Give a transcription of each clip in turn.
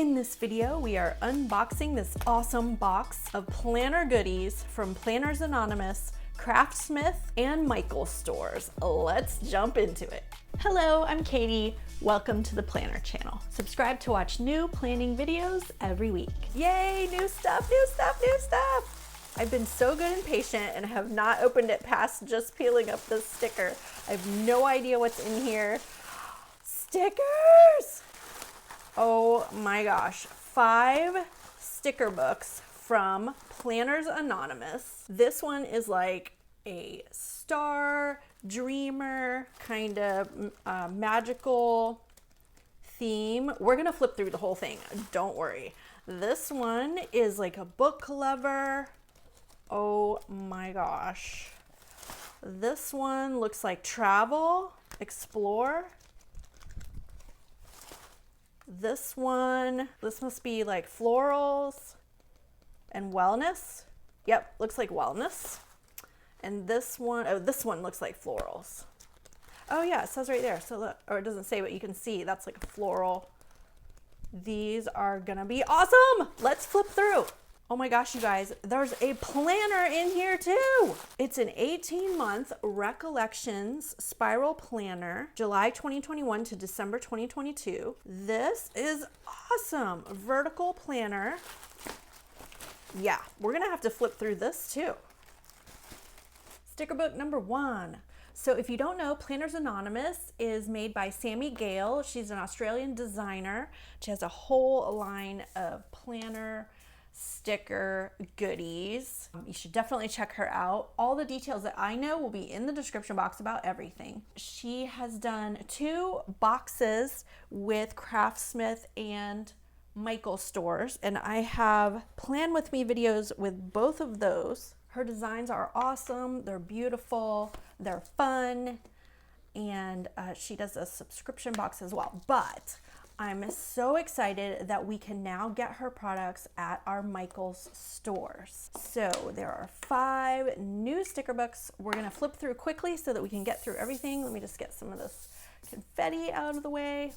In this video, we are unboxing this awesome box of planner goodies from Planners Anonymous, Craftsmith, and Michaels stores. Let's jump into it. Hello, I'm Katie. Welcome to the Planner channel. Subscribe to watch new planning videos every week. Yay, new stuff, new stuff, new stuff. I've been so good and patient and have not opened it past just peeling up the sticker. I have no idea what's in here. Stickers! Oh my gosh, 5 sticker books from Planners Anonymous. This one is like a star, dreamer, kind of magical theme. We're gonna flip through the whole thing, don't worry. This one is like a book lover. Oh my gosh. This one looks like travel, explore. This one, this must be like florals and wellness. Yep, looks like wellness. And this one, oh, this one looks like florals. Oh yeah, it says right there. So look, or it doesn't say, but you can see that's like a floral. These are gonna be awesome. Let's flip through. Oh my gosh, you guys, there's a planner in here too. It's an 18-month Recollections spiral planner, July 2021 to December 2022. This is awesome. Vertical planner. Yeah, we're gonna have to flip through this too. Sticker book number 1. So if you don't know, Planners Anonymous is made by Sami. She's an Australian designer. She has a whole line of planner sticker goodies. You should definitely check her out. All the details that I know will be in the description box about everything. She has done 2 boxes with Craftsmith and Michaels stores, and I have Plan With Me videos with both of those. Her designs are awesome, they're beautiful, they're fun, and she does a subscription box as well. But I'm so excited that we can now get her products at our Michaels stores. So there are 5 new sticker books. We're gonna flip through quickly so that we can get through everything. Let me just get some of this confetti out of the way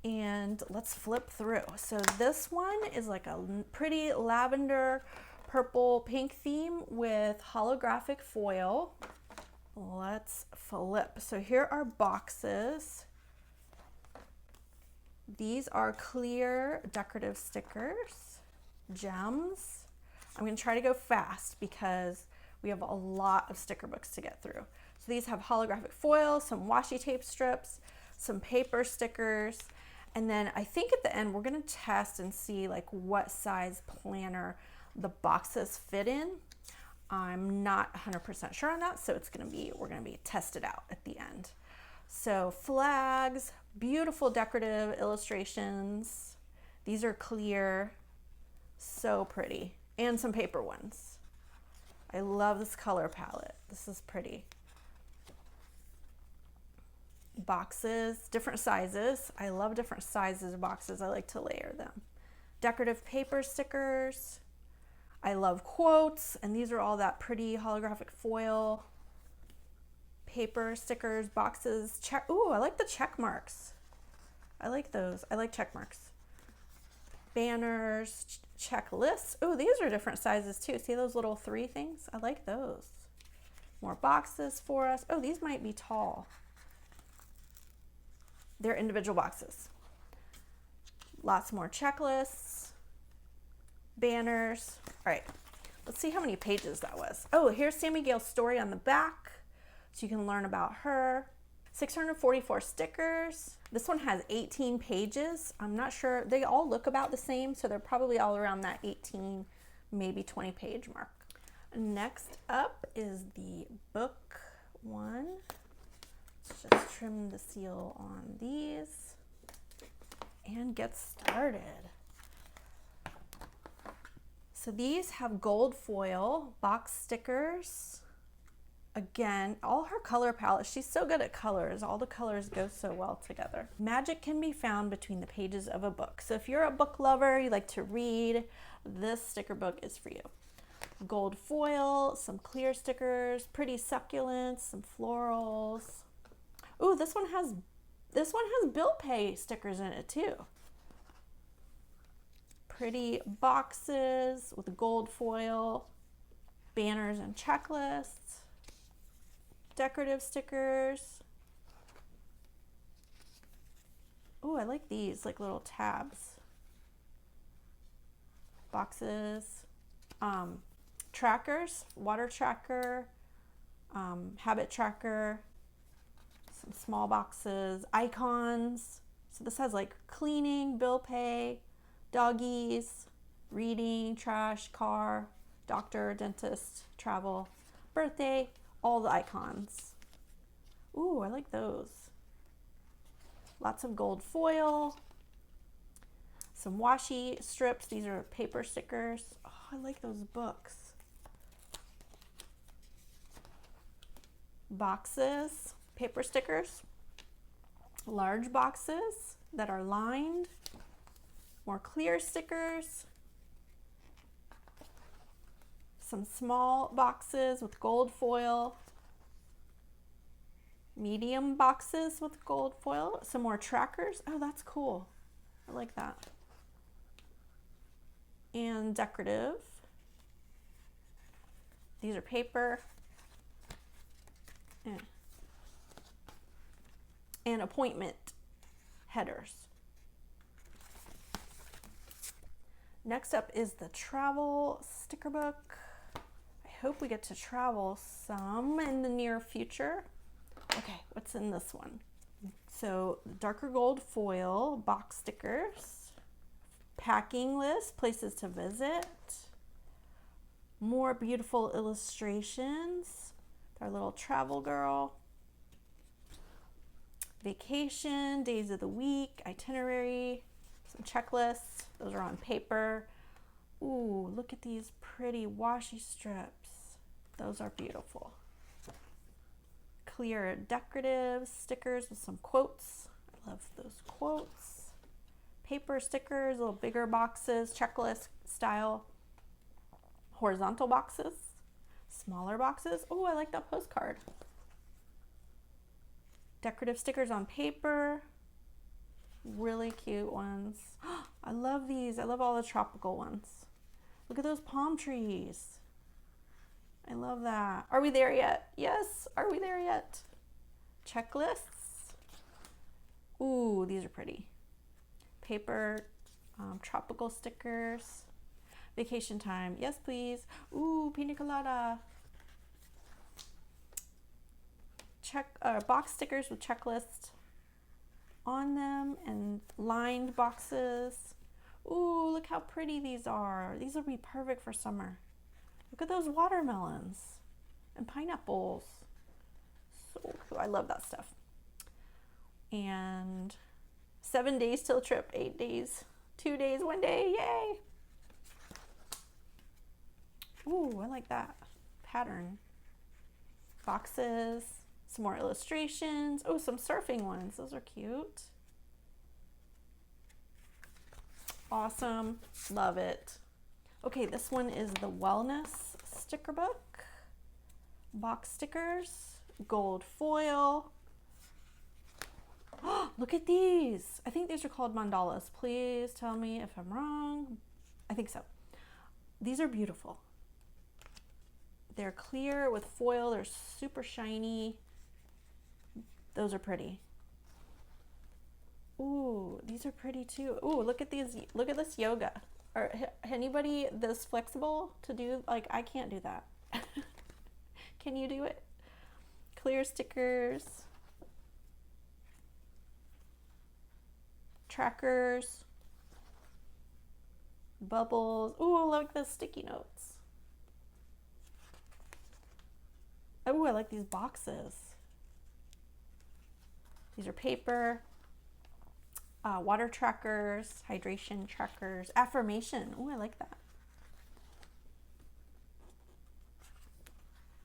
and let's flip through. So this one is like a pretty lavender, purple, pink theme with holographic foil. Let's flip. So here are boxes. These are clear decorative stickers, gems. I'm gonna try to go fast because we have a lot of sticker books to get through. So these have holographic foil, some washi tape strips, some paper stickers, and then I think at the end we're gonna test and see like what size planner the boxes fit in. I'm not 100% sure on that, so we're gonna be tested out at the end. So flags, beautiful decorative illustrations. These are clear, so pretty, and some paper ones. I love this color palette. This is pretty. Boxes, different sizes. I love different sizes of boxes. I like to layer them. Decorative paper stickers. I love quotes, and these are all that pretty holographic foil. Paper stickers, boxes, ooh, I like the check marks. I like those. I like check marks. Banners, checklists. Oh, these are different sizes too. See those little 3 things? I like those. More boxes for us. Oh, these might be tall. They're individual boxes. Lots more checklists, banners. All right, let's see how many pages that was. Oh, here's Sami Gale's story on the back, so you can learn about her. 644 stickers. This one has 18 pages. I'm not sure, they all look about the same, so they're probably all around that 18, maybe 20 page mark. Next up is the book one. Let's just trim the seal on these and get started. So these have gold foil, box stickers. Again, all her color palette, she's so good at colors. All the colors go so well together. Magic can be found between the pages of a book. So if you're a book lover, you like to read, this sticker book is for you. Gold foil, some clear stickers, pretty succulents, some florals. Ooh, this one has bill pay stickers in it too. pretty boxes with gold foil, banners and checklists, decorative stickers. Oh, I like these, like little tabs. Boxes, trackers, water tracker, habit tracker, some small boxes, icons. So this has like cleaning, bill pay, doggies, reading, trash, car, doctor, dentist, travel, birthday, all the icons. Ooh, I like those. Lots of gold foil, some washi strips. These are paper stickers. Oh, I like those books. Boxes, paper stickers, large boxes that are lined, more clear stickers, some small boxes with gold foil, medium boxes with gold foil, some more trackers. Oh, that's cool. I like that. And decorative. These are paper. And appointment headers. Next up is the travel sticker book. I hope we get to travel some in the near future. Okay, what's in this one? So darker gold foil, box stickers, packing list, places to visit, more beautiful illustrations, our little travel girl, vacation, days of the week, itinerary, some checklists. Those are on paper. Ooh, look at these pretty washi strips. Those are beautiful. Clear decorative stickers with some quotes. I love those quotes. Paper stickers, little bigger boxes, checklist style. Horizontal boxes, smaller boxes. Oh, I like that postcard. Decorative stickers on paper. Really cute ones. I love these. I love all the tropical ones. Look at those palm trees. I love that. Are we there yet? Yes. Are we there yet? Checklists. Ooh, these are pretty. Paper, tropical stickers. Vacation time. Yes, please. Ooh, pina colada. Box stickers with checklist on them and lined boxes. Ooh, look how pretty these are. These will be perfect for summer. Look at those watermelons and pineapples. So cool. I love that stuff. And 7 days till trip, 8 days, 2 days, 1 day, yay. Ooh, I like that pattern. Boxes, some more illustrations. Oh, some surfing ones. Those are cute. Awesome. Love it. Okay, this one is the wellness sticker book. Box stickers, gold foil. Oh, look at these. I think these are called mandalas. Please tell me if I'm wrong. I think so. These are beautiful. They're clear with foil. They're super shiny. Those are pretty. Ooh, these are pretty too. Ooh, look at these. Look at this yoga. Are anybody this flexible to do? Like, I can't do that. Can you do it? Clear stickers. Trackers. Bubbles. Ooh, look at the sticky notes. Oh, I like these boxes. These are paper. Water trackers, hydration trackers, affirmation. Oh, I like that.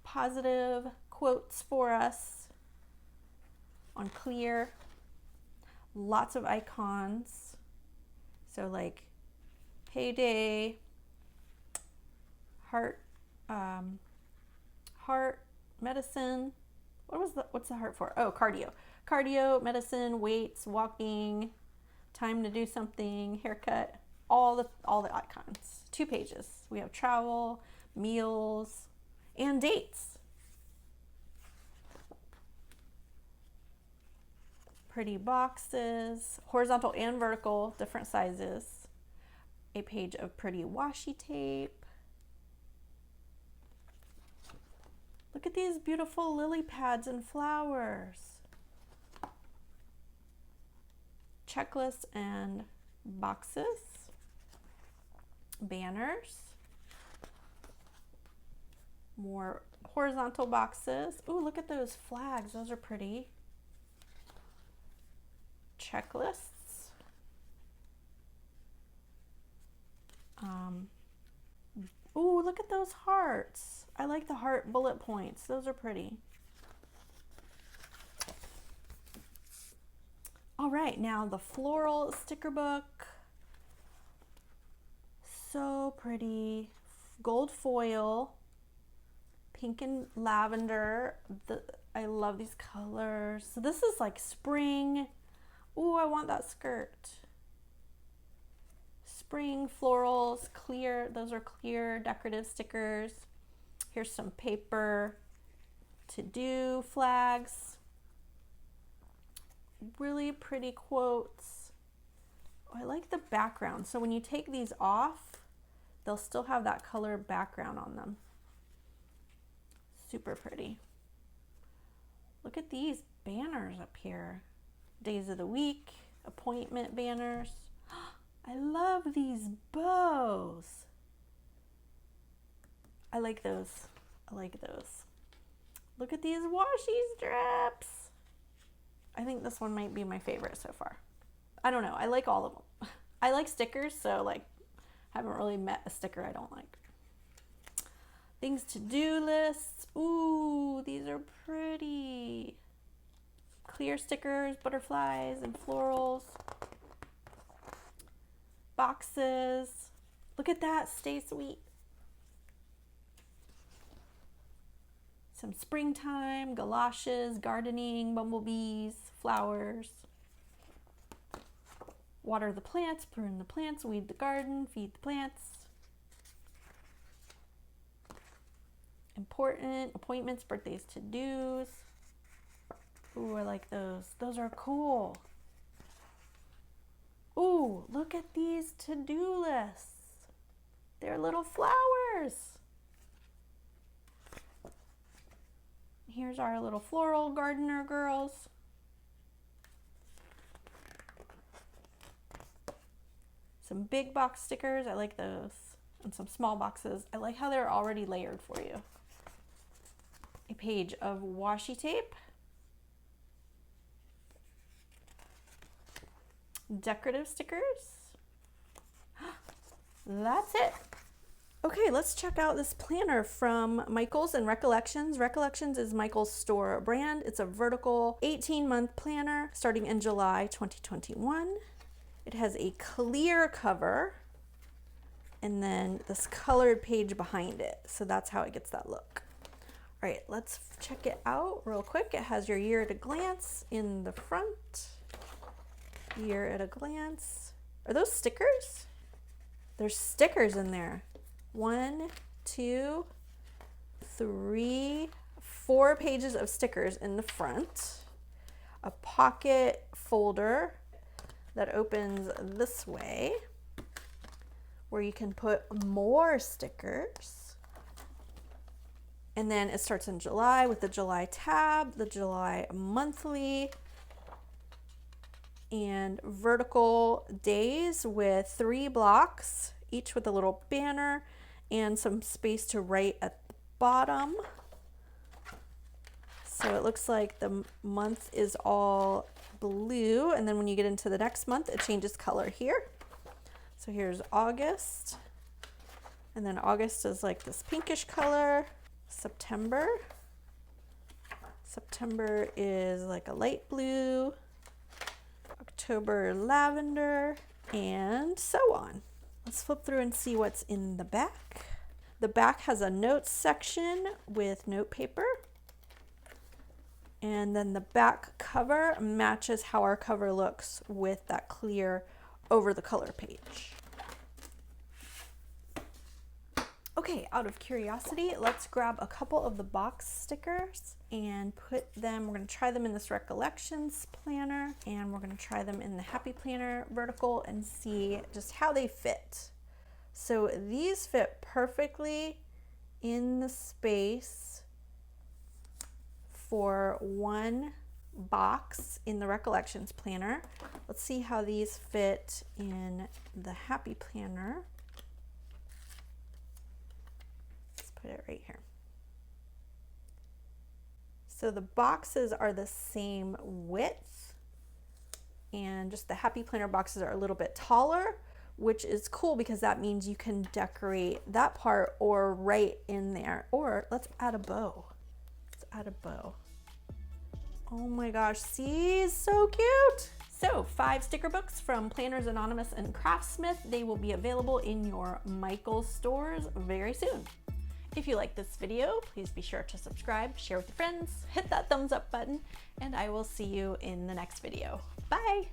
Positive quotes for us on clear. Lots of icons. So like payday, heart, heart, medicine. What's the heart for? Oh, cardio. Cardio, medicine, weights, walking, time to do something, haircut, all the icons. 2 pages. We have travel, meals, and dates. Pretty boxes, horizontal and vertical, different sizes. A page of pretty washi tape. Look at these beautiful lily pads and flowers. Checklists and boxes. Banners. More horizontal boxes. Ooh, look at those flags. Those are pretty. Checklists. Ooh, look at those hearts. I like the heart bullet points. Those are pretty. All right, now the floral sticker book. So pretty. Gold foil. Pink and lavender. I love these colors. So this is like spring. Ooh, I want that skirt. Spring florals, clear. Those are clear decorative stickers. Here's some paper to-do flags. Really pretty quotes. Oh, I like the background. So when you take these off, they'll still have that color background on them. Super pretty. Look at these banners up here. Days of the week, appointment banners. I love these bows. I like those. I like those. Look at these washi strips. I think this one might be my favorite so far. I don't know. I like all of them. I like stickers, so like haven't really met a sticker I don't like. Things to do lists. Ooh, these are pretty. Clear stickers, butterflies and florals. Boxes. Look at that, stay sweet. Some springtime, galoshes, gardening, bumblebees, flowers. Water the plants, prune the plants, weed the garden, feed the plants. Important appointments, birthdays, to-dos. Ooh, I like those. Those are cool. Ooh, look at these to-do lists. They're little flowers. Here's our little floral gardener girls. Some big box stickers. I like those. And some small boxes. I like how they're already layered for you. A page of washi tape. Decorative stickers. That's it. Okay, let's check out this planner from Michael's and Recollections. Recollections is Michael's store brand. It's a vertical 18-month planner starting in July 2021. It has a clear cover and then this colored page behind it. So that's how it gets that look. All right, let's check it out real quick. It has your year at a glance in the front. Year at a glance. Are those stickers? There's stickers in there. 1, 2, 3, 4 pages of stickers in the front. A pocket folder that opens this way where you can put more stickers. And then it starts in July with the July tab, the July monthly, and vertical days with 3 blocks, each with a little banner and some space to write at the bottom. So it looks like the month is all blue, and then when you get into the next month, it changes color here. So here's August, and then August is like this pinkish color. September. September is like a light blue. October lavender, and so on. Let's flip through and see what's in the back. The back has a notes section with note paper, and then the back cover matches how our cover looks with that clear over the color page. Okay, out of curiosity, let's grab a couple of the box stickers and put them, we're gonna try them in this Recollections Planner, and we're gonna try them in the Happy Planner vertical and see just how they fit. So these fit perfectly in the space for one box in the Recollections Planner. Let's see how these fit in the Happy Planner. Put it right here. So the boxes are the same width, and just the Happy Planner boxes are a little bit taller, which is cool because that means you can decorate that part or right in there. Or let's add a bow. Let's add a bow. Oh my gosh, see, so cute. So 5 sticker books from Planners Anonymous and Craftsmith. They will be available in your Michaels stores very soon. If you like this video, please be sure to subscribe, share with your friends, hit that thumbs up button, and I will see you in the next video. Bye!